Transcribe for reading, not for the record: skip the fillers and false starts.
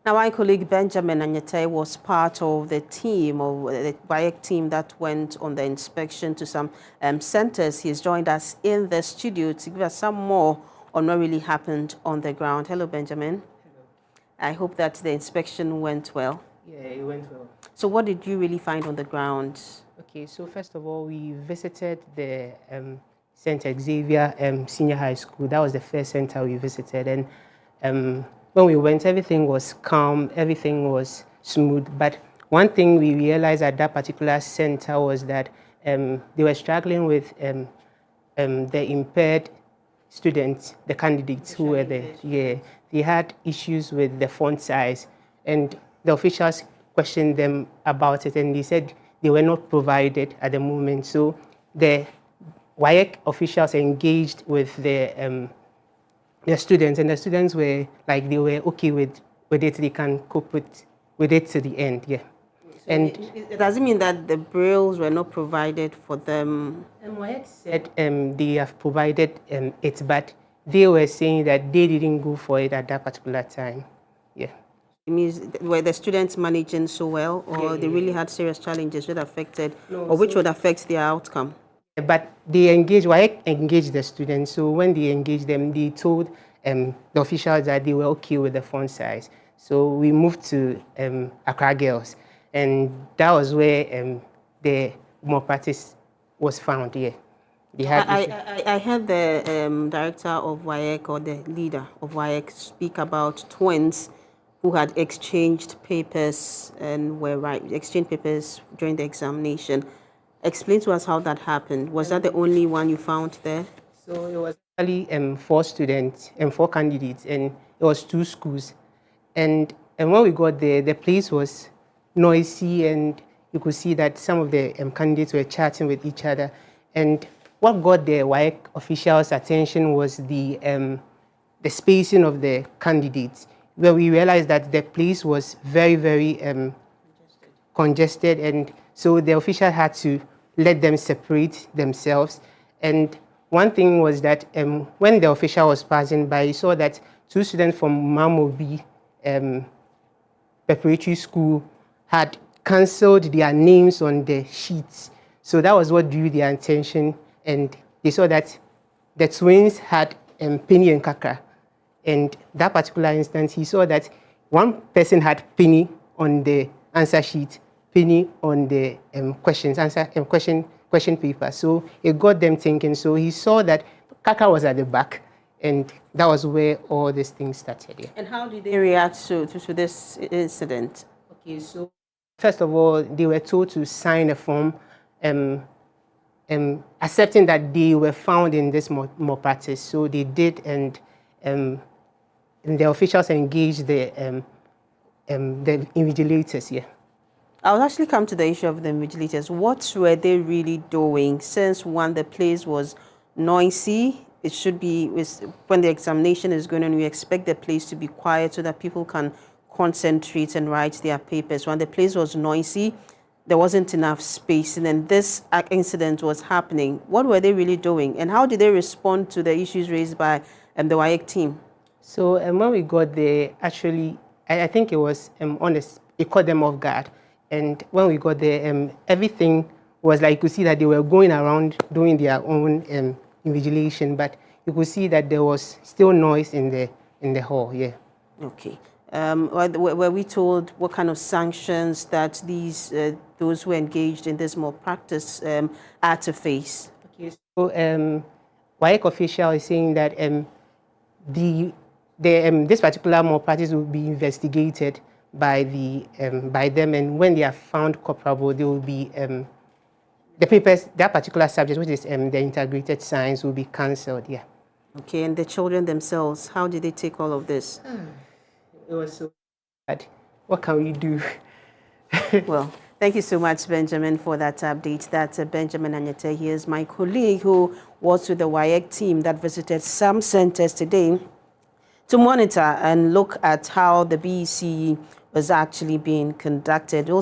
Now, my colleague Benjamin ANYETEI'S was part of the team, or the WAEC team that went on the inspection to some centers. He's joined us in the studio to give us some more on what really happened on the ground. Hello, Benjamin. Hello. I hope that the inspection went well. Yeah, it went well. So what did you really find on the ground? Okay, so first of all, we visited the Center Xavier Senior High School. That was the first center we visited. And when we went, everything was calm, everything was smooth. But one thing we realized at that particular center was that they were struggling with the impaired students, the candidates who were there. Yeah, they had issues with the font size, and the officials questioned them about it, and they said they were not provided at the moment. So the WAEC officials engaged with the students, and the students were like, they were okay with it. They can cope with it to the end. Yeah. So and it doesn't mean that the brailles were not provided for them. WAEC said they have provided it, but they were saying that they didn't go for it at that particular time. Yeah. It means, were the students managing so well, or they really had serious challenges that affected, or which would affect their outcome? But they engaged, WAEC engaged the students. So when they engaged them, they told the officials that they were okay with the font size. So we moved to Accra Girls, and that was where the malpractice was found. Yeah. I heard the director of WAEC, or the leader of WAEC, speak about twins who had exchanged papers and exchanged papers during the examination. Explain to us how that happened. Was that the only one you found there? So it was actually 4 students and 4 candidates, and it was 2 schools. And when we got there, the place was noisy, and you could see that some of the candidates were chatting with each other. And what got the WAEC officials' attention was the spacing of the candidates, where we realized that the place was very, very congested, and so the official had to let them separate themselves. And one thing was that when the official was passing by, he saw that 2 students from Mamobi Preparatory School had cancelled their names on the sheets. So that was what drew their attention, and they saw that the twins had Penny and Kaka. And that particular instance, he saw that one person had Penny on the answer sheet, Penny on the question paper. So it got them thinking. So he saw that Kaka was at the back, and that was where all these things started. Yeah. And how did they react to this incident? Okay, so first of all, they were told to sign a form accepting that they were found in this malpractice. So they did, and the officials engaged the invigilators. Yeah. I'll actually come to the issue of the invigilators. What were they really doing? Since one, the place was noisy, it should be, when the examination is going on, we expect the place to be quiet so that people can concentrate and write their papers. When the place was noisy, there wasn't enough space, and then this incident was happening. What were they really doing, and how did they respond to the issues raised by the WAEC team? So when we got there, actually, I think it was honest. It caught them off guard. And when we got there, everything was like, you could see that they were going around doing their own invigilation, but you could see that there was still noise in the hall. Yeah. Okay. Were we told what kind of sanctions that those who engaged in this malpractice are to face? Okay. So WAEC official is saying that this particular malpractice will be investigated by them, and when they are found culpable, they will be the papers, that particular subject, which is the integrated science, will be cancelled. Yeah. Okay, and the children themselves, how did they take all of this? It was so bad. What can we do? Well, thank you so much, Benjamin, for that update. That's Benjamin ANYETEI'S. He is my colleague who was with the WAEC team that visited some centers today to monitor and look at how the BEC was actually being conducted.